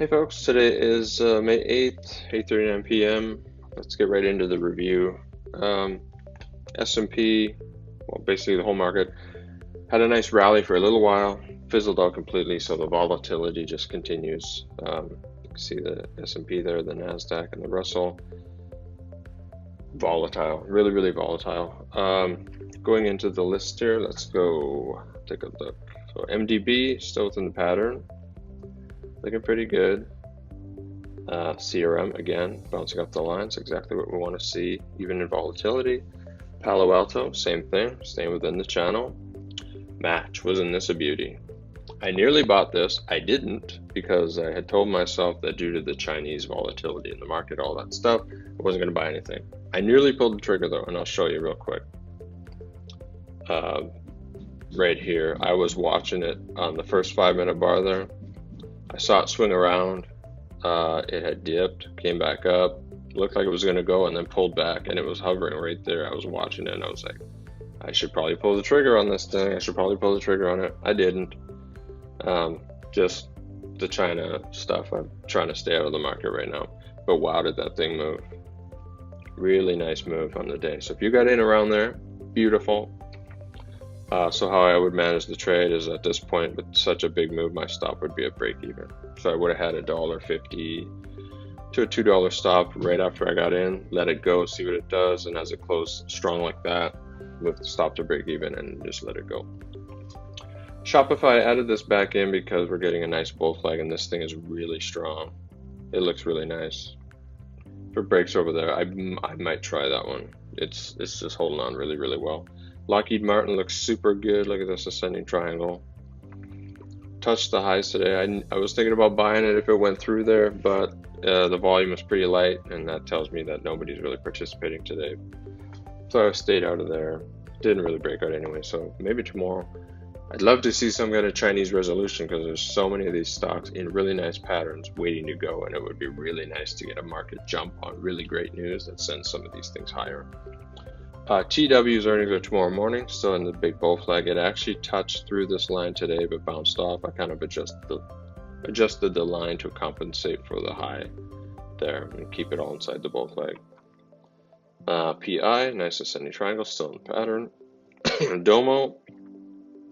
Hey folks, today is May 8th, 8:39 p.m. Let's get right into the review. S&P, well, basically the whole market, had a nice rally for a little while, fizzled out completely, so the volatility just continues. You can see the S&P there, the NASDAQ, and the Russell. Volatile, really, really volatile. Going into the list here, let's go take a look. So MDB, still within the pattern, looking pretty good. CRM, again, bouncing up the lines, exactly what we want to see, even in volatility. Palo Alto, same thing, staying within the channel. Match, wasn't this a beauty? I nearly bought this. I didn't, because I had told myself that due to the Chinese volatility in the market, all that stuff, I wasn't going to buy anything. I nearly pulled the trigger though, and I'll show you real quick. Right here, I was watching it on the first 5-minute bar there. I saw it swing around. It had dipped, came back up, looked like it was going to go, and then pulled back, and it was hovering right there. I was watching it, and I was like, I should probably pull the trigger on this thing. I should probably pull the trigger on it. I didn't. Just the China stuff. I'm trying to stay out of the market right now. But wow, did that thing move. Really nice move on the day. So if you got in around there, beautiful. So how I would manage the trade is at this point, with such a big move, my stop would be at break even. So I would have had $1.50 to a $2 stop right after I got in, let it go, see what it does, and as it closed strong like that, move the stop to break even and just let it go. Shopify, added this back in because we're getting a nice bull flag, and this thing is really strong. It looks really nice. If it breaks over there, I might try that one. It's just holding on really, really well. Lockheed Martin looks super good. Look at this ascending triangle. Touched the highs today. I was thinking about buying it if it went through there, but the volume is pretty light, and that tells me that nobody's really participating today. So I stayed out of there. Didn't really break out anyway, so maybe tomorrow. I'd love to see some kind of Chinese resolution, because there's so many of these stocks in really nice patterns waiting to go, and it would be really nice to get a market jump on really great news that sends some of these things higher. TW's earnings are tomorrow morning, still in the big bull flag. It actually touched through this line today but bounced off. I kind of adjusted the line to compensate for the high there and keep it all inside the bull flag. PI, nice ascending triangle, still in pattern. DOMO,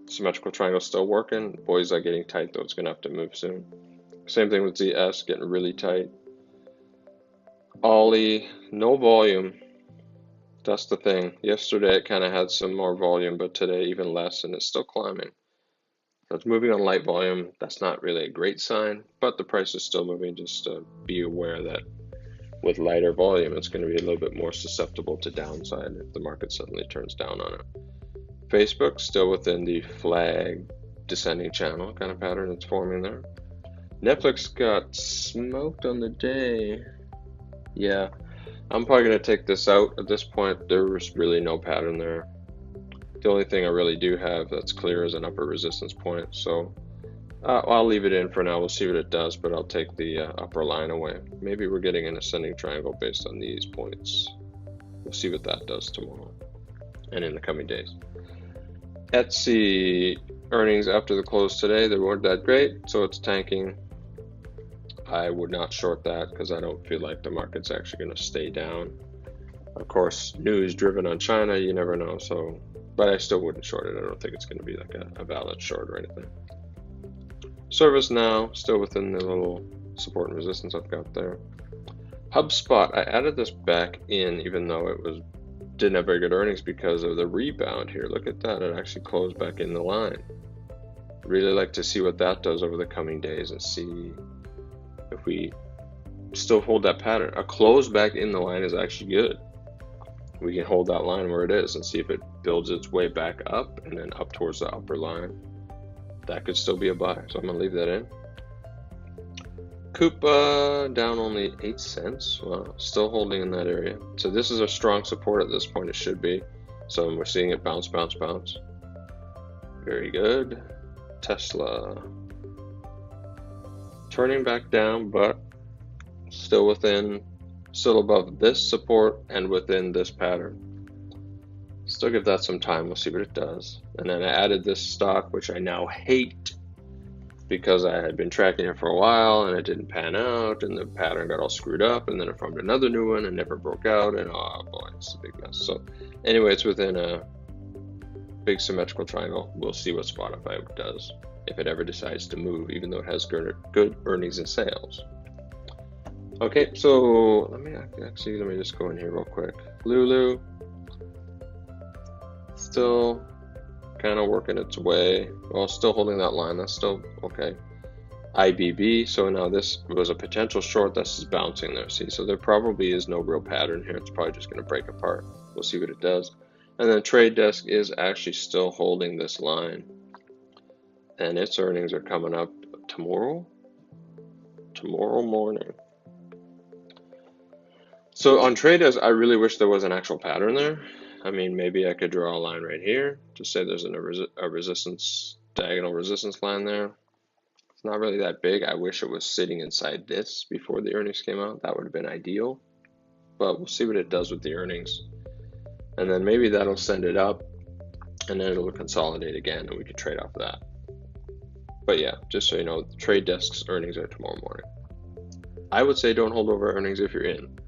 symmetrical triangle still working. Boys are getting tight though, it's going to have to move soon. Same thing with ZS, getting really tight. Ollie, no volume. That's the thing. Yesterday it kind of had some more volume, but today even less, and it's still climbing. So it's moving on light volume. That's not really a great sign, but the price is still moving. Just to be aware that with lighter volume, it's going to be a little bit more susceptible to downside if the market suddenly turns down on it. Facebook still within the flag descending channel kind of pattern that's forming there. Netflix got smoked on the day. Yeah. I'm probably going to take this out at this point. There's really no pattern there. The only thing I really do have that's clear is an upper resistance point. So I'll leave it in for now. We'll see what it does, but I'll take the upper line away. Maybe we're getting an ascending triangle based on these points. We'll see what that does tomorrow and in the coming days. Etsy earnings after the close today, they weren't that great, so it's tanking. I would not short that because I don't feel like the market's actually going to stay down. Of course, news driven on China, you never know. So, but I still wouldn't short it. I don't think it's going to be like a valid short or anything. ServiceNow, still within the little support and resistance I've got there. HubSpot, I added this back in even though it didn't have very good earnings because of the rebound here. Look at that. It actually closed back in the line. Really like to see what that does over the coming days and see if we still hold that pattern. A close back in the line is actually good. We can hold that line where it is and see if it builds its way back up and then up towards the upper line. That could still be a buy, so I'm going to leave that in. Coupa down only 8 cents. Wow, still holding in that area. So this is a strong support at this point, it should be. So we're seeing it bounce, bounce, bounce. Very good. Tesla turning back down, but still above this support and within this pattern. Still give that some time. We'll see what it does. And then I added this stock, which I now hate. because I had been tracking it for a while and it didn't pan out, and the pattern got all screwed up, and then it formed another new one and never broke out, and oh boy, it's a big mess. So anyway, it's within a big symmetrical triangle. We'll see what Spotify does if it ever decides to move, even though it has good earnings and sales. Okay, so let me just go in here real quick. Lulu, still kind of working its way. Well, still holding that line. That's still okay. IBB, so now this was a potential short that's just bouncing there. See, so there probably is no real pattern here. It's probably just going to break apart. We'll see what it does. And then Trade Desk is actually still holding this line, and its earnings are coming up tomorrow morning. So on Trade Desk, I really wish there was an actual pattern there. I mean, maybe I could draw a line right here to say there's a resistance, diagonal resistance line there. It's not really that big. I wish it was sitting inside this before the earnings came out. That would have been ideal, but we'll see what it does with the earnings. And then maybe that'll send it up, and then it'll consolidate again, and we can trade off that. But yeah, just so you know, the Trade Desk's earnings are tomorrow morning. I would say don't hold over earnings if you're in.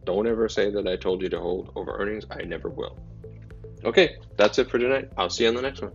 Don't ever say that I told you to hold over earnings. I never will. Okay, that's it for tonight. I'll see you on the next one.